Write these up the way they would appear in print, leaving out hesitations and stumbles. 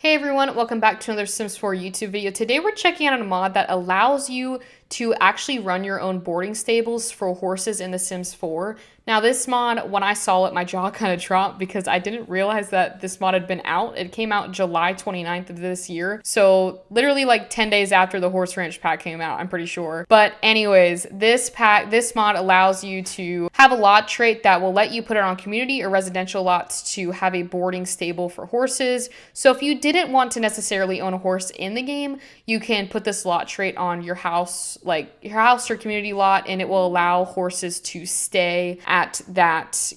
Hey everyone, welcome back to another Sims 4 YouTube video. Today we're checking out a mod that allows you to actually run your own boarding stables for horses in The Sims 4. Now this mod, when I saw it, my jaw kind of dropped because I didn't realize that this mod had been out. It came out July 29th of this year. So literally like 10 days after the Horse Ranch pack came out, I'm pretty sure. But anyways, this mod allows you to have a lot trait that will let you put it on community or residential lots to have a boarding stable for horses. So if you didn't want to necessarily own a horse in the game, you can put this lot trait on your house, like your house or community lot, and it will allow horses to stay at that,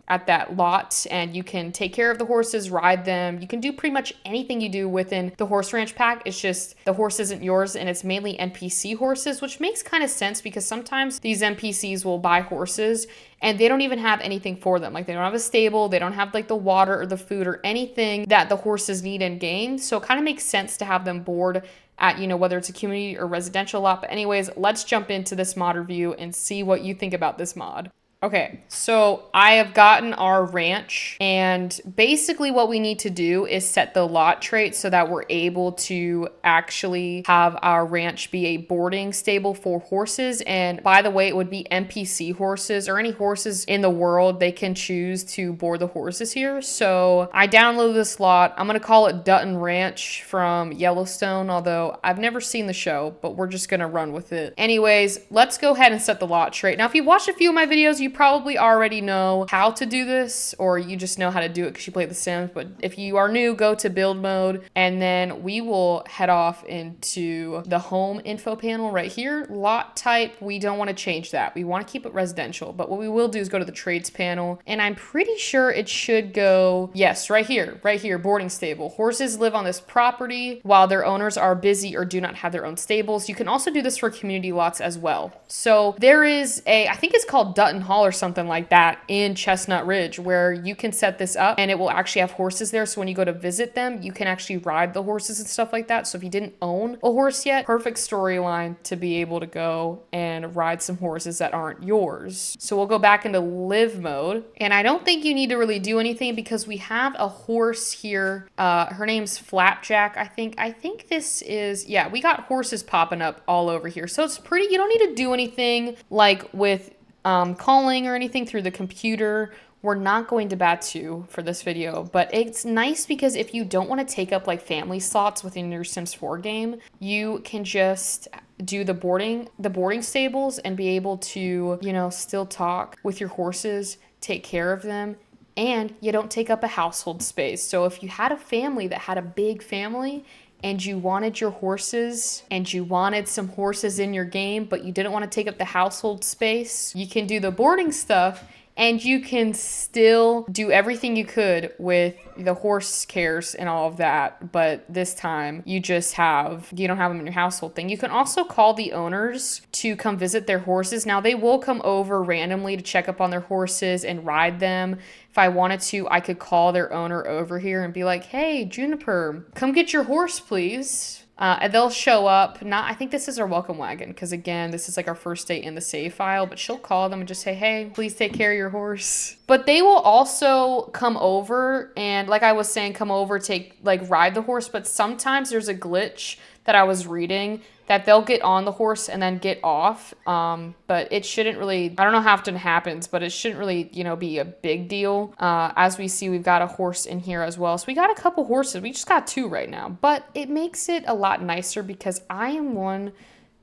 at that lot, and you can take care of the horses, ride them. You can do pretty much anything you do within the Horse Ranch pack. It's just the horse isn't yours and it's mainly NPC horses, which makes kind of sense because sometimes these NPCs will buy horses and they don't even have anything for them. Like they don't have a stable, they don't have like the water or the food or anything that the horses need in game. So it kind of makes sense to have them board at, whether it's a community or residential lot. But anyways, let's jump into this mod review and see what you think about this mod. Okay, so I have gotten our ranch, and basically what we need to do is set the lot trait so that we're able to actually have our ranch be a boarding stable for horses. And by the way, it would be NPC horses or any horses in the world. They can choose to board the horses here. So I downloaded this lot. I'm gonna call it Dutton Ranch from Yellowstone, although I've never seen the show, but we're just gonna run with it. Anyways, let's go ahead and set the lot trait. Now, if you watched a few of my videos, you probably already know how to do this, or you just know how to do it because you play The Sims. But if you are new, go to build mode, and then we will head off into the home info panel right here. Lot type, we don't want to change that. We want to keep it residential, but what we will do is go to the trades panel, and I'm pretty sure it should go, yes, right here, boarding stable. Horses live on this property while their owners are busy or do not have their own stables. You can also do this for community lots as well. So there is I think it's called Dutton Hall or something like that in Chestnut Ridge, where you can set this up and it will actually have horses there. So when you go to visit them, you can actually ride the horses and stuff like that. So if you didn't own a horse yet, perfect storyline to be able to go and ride some horses that aren't yours. So we'll go back into live mode, and I don't think you need to really do anything because we have a horse here. Her name's Flapjack, I think. I think this is, yeah, we got horses popping up all over here. So it's pretty, you don't need to do anything like with calling or anything through the computer. We're not going to Batu for this video, but it's nice because if you don't want to take up like family slots within your Sims 4 game, you can just do the boarding stables and be able to, still talk with your horses, take care of them, and you don't take up a household space. So if you had a family that had a big family and you wanted your horses and you wanted some horses in your game, but you didn't want to take up the household space, you can do the boarding stuff and you can still do everything you could with the horse cares and all of that. But this time you don't have them in your household thing. You can also call the owners to come visit their horses. Now they will come over randomly to check up on their horses and ride them. If I wanted to, I could call their owner over here and be like, hey, Juniper, come get your horse, please. And they'll show up. I think this is our welcome wagon because, again, this is like our first date in the save file. But she'll call them and just say, hey, please take care of your horse. But they will also come over and, like I was saying, ride the horse. But sometimes there's a glitch that I was reading that they'll get on the horse and then get off. But it shouldn't really, I don't know how often it happens, but it shouldn't really, be a big deal. As we see, we've got a horse in here as well. So we got a couple horses. We just got 2 right now, but it makes it a lot nicer because I am one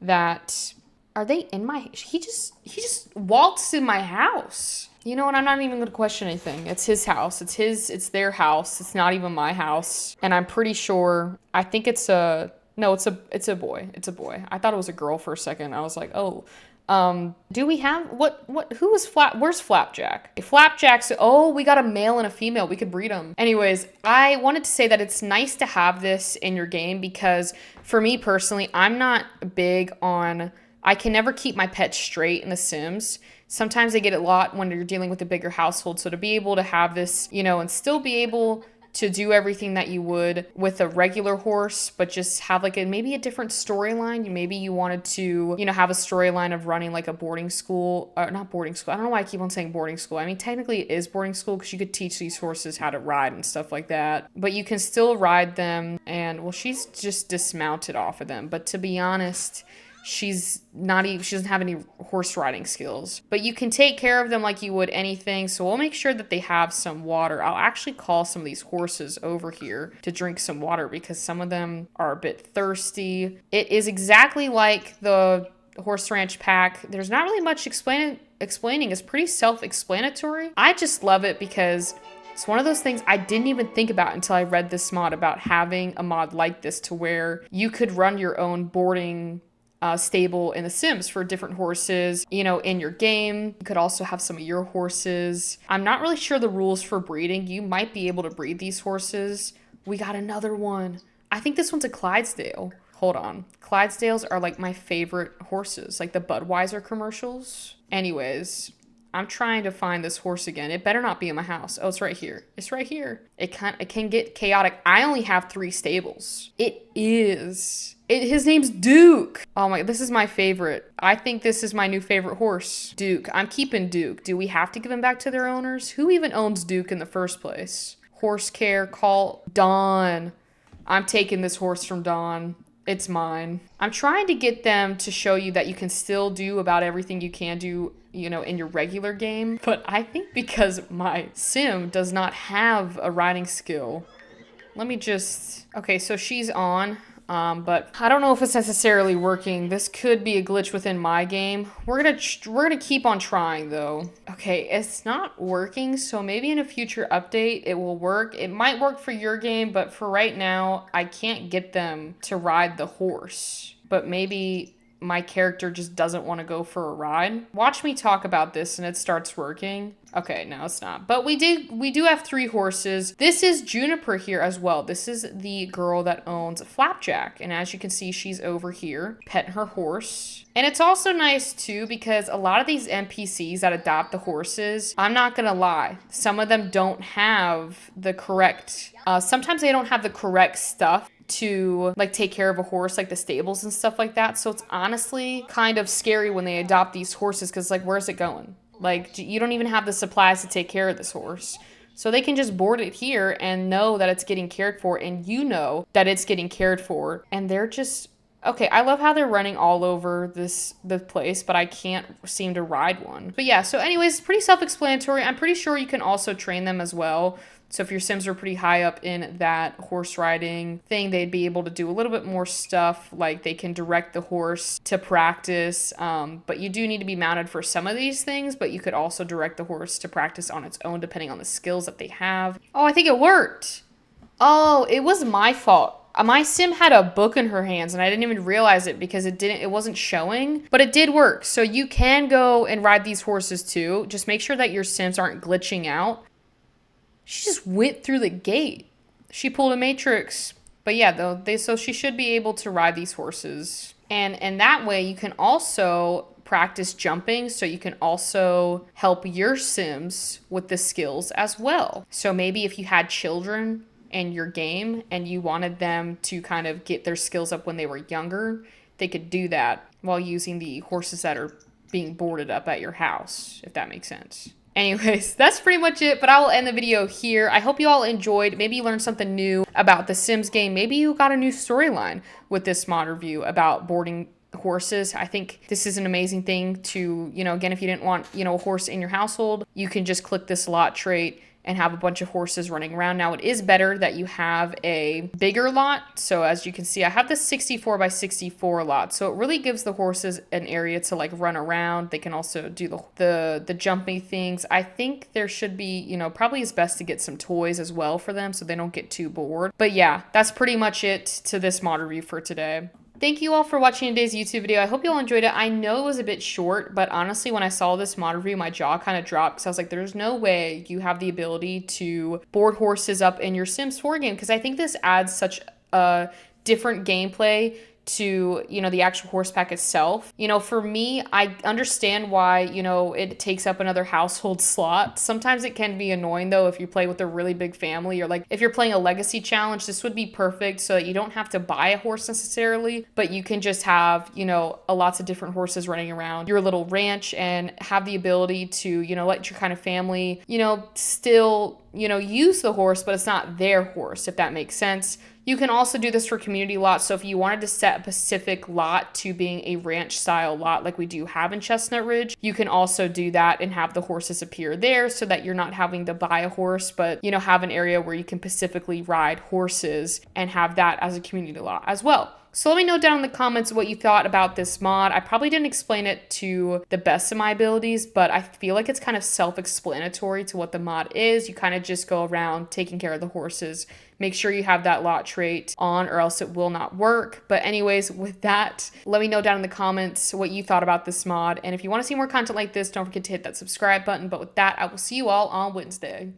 that, are they in my, he just waltzed in my house. You know what? I'm not even going to question anything. It's his house. It's their house. It's not even my house. And I'm pretty sure, I think it's a boy. It's a boy. I thought it was a girl for a second. I was like, oh, do we have, where's Flapjack? Flapjack's, oh, we got a male and a female. We could breed them. Anyways, I wanted to say that it's nice to have this in your game because for me personally, I'm not big on, I can never keep my pets straight in The Sims. Sometimes they get a lot when you're dealing with a bigger household. So to be able to have this, and still be able to do everything that you would with a regular horse, but just have like maybe a different storyline. Maybe you wanted to, have a storyline of running like a boarding school, or not boarding school. I don't know why I keep on saying boarding school. I mean, technically it is boarding school because you could teach these horses how to ride and stuff like that, but you can still ride them. And well, she's just dismounted off of them. But to be honest, she doesn't have any horse riding skills, but you can take care of them like you would anything. So we'll make sure that they have some water. I'll actually call some of these horses over here to drink some water because some of them are a bit thirsty. It is exactly like the Horse Ranch pack. There's not really much explaining. It's pretty self-explanatory. I just love it because it's one of those things I didn't even think about until I read this mod about having a mod like this to where you could run your own boarding stable in The Sims for different horses, in your game. You could also have some of your horses. I'm not really sure the rules for breeding. You might be able to breed these horses. We got another one. I think this one's a Clydesdale. Hold on. Clydesdales are like my favorite horses, like the Budweiser commercials. Anyways, I'm trying to find this horse again. It better not be in my house. Oh, it's right here. It's right here. It can get chaotic. I only have 3 stables. His name's Duke. Oh my, this is my favorite. I think this is my new favorite horse. Duke. I'm keeping Duke. Do we have to give him back to their owners? Who even owns Duke in the first place? Horse care, call Dawn. I'm taking this horse from Dawn. It's mine. I'm trying to get them to show you that you can still do about everything you can do, in your regular game. But I think because my sim does not have a riding skill, let me just... Okay, so she's on. But I don't know if it's necessarily working. This could be a glitch within my game. We're gonna keep on trying though. Okay, it's not working, so maybe in a future update it will work. It might work for your game, but for right now, I can't get them to ride the horse. But maybe my character just doesn't want to go for a ride. Watch me talk about this and it starts working. Okay, no, it's not. But we do have 3 horses. This is Juniper here as well. This is the girl that owns Flapjack. And as you can see, she's over here petting her horse. And it's also nice too because a lot of these NPCs that adopt the horses, I'm not gonna lie, some of them don't have the correct, sometimes they don't have the correct stuff to like take care of a horse, like the stables and stuff like that. So it's honestly kind of scary when they adopt these horses because like, where's it going? Like, you don't even have the supplies to take care of this horse. So they can just board it here and know that it's getting cared for, and you know that it's getting cared for. And they're just... Okay, I love how they're running all over the place, but I can't seem to ride one. But yeah, so anyways, pretty self-explanatory. I'm pretty sure you can also train them as well. So if your Sims are pretty high up in that horse riding thing, they'd be able to do a little bit more stuff. Like they can direct the horse to practice. But you do need to be mounted for some of these things, but you could also direct the horse to practice on its own depending on the skills that they have. Oh, I think it worked. Oh, it was my fault. My sim had a book in her hands and I didn't even realize it because it wasn't showing, but it did work. So you can go and ride these horses too. Just make sure that your Sims aren't glitching out. She just went through the gate. She pulled a matrix. But yeah, though, so she should be able to ride these horses. And that way you can also practice jumping, so you can also help your Sims with the skills as well. So maybe if you had children in your game and you wanted them to kind of get their skills up when they were younger, they could do that while using the horses that are being boarded up at your house, if that makes sense. Anyways, that's pretty much it, but I will end the video here. I hope you all enjoyed. Maybe you learned something new about the Sims game. Maybe you got a new storyline with this mod review about boarding horses. I think this is an amazing thing to, again, if you didn't want, a horse in your household, you can just click this lot trait and have a bunch of horses running around. Now, it is better that you have a bigger lot. So as you can see, I have this 64 by 64 lot. So it really gives the horses an area to like run around. They can also do the jumping things. I think there should be, probably it's best to get some toys as well for them so they don't get too bored. But yeah, that's pretty much it to this mod review for today. Thank you all for watching today's YouTube video. I hope you all enjoyed it. I know it was a bit short, but honestly, when I saw this mod review, my jaw kind of dropped because I was like, there's no way you have the ability to board horses up in your Sims 4 game, because I think this adds such a different gameplay to, the actual horse pack itself. For me, I understand why, it takes up another household slot. Sometimes it can be annoying though if you play with a really big family, or like if you're playing a legacy challenge, this would be perfect so that you don't have to buy a horse necessarily, but you can just have, a lots of different horses running around your little ranch and have the ability to, let your kind of family, still, use the horse, but it's not their horse, if that makes sense. You can also do this for community lots. So if you wanted to set a specific lot to being a ranch style lot like we do have in Chestnut Ridge, you can also do that and have the horses appear there so that you're not having to buy a horse, but have an area where you can specifically ride horses and have that as a community lot as well. So let me know down in the comments what you thought about this mod. I probably didn't explain it to the best of my abilities, but I feel like it's kind of self-explanatory to what the mod is. You kind of just go around taking care of the horses. Make sure you have that lot trait on or else it will not work. But anyways, with that, let me know down in the comments what you thought about this mod. And if you want to see more content like this, don't forget to hit that subscribe button. But with that, I will see you all on Wednesday.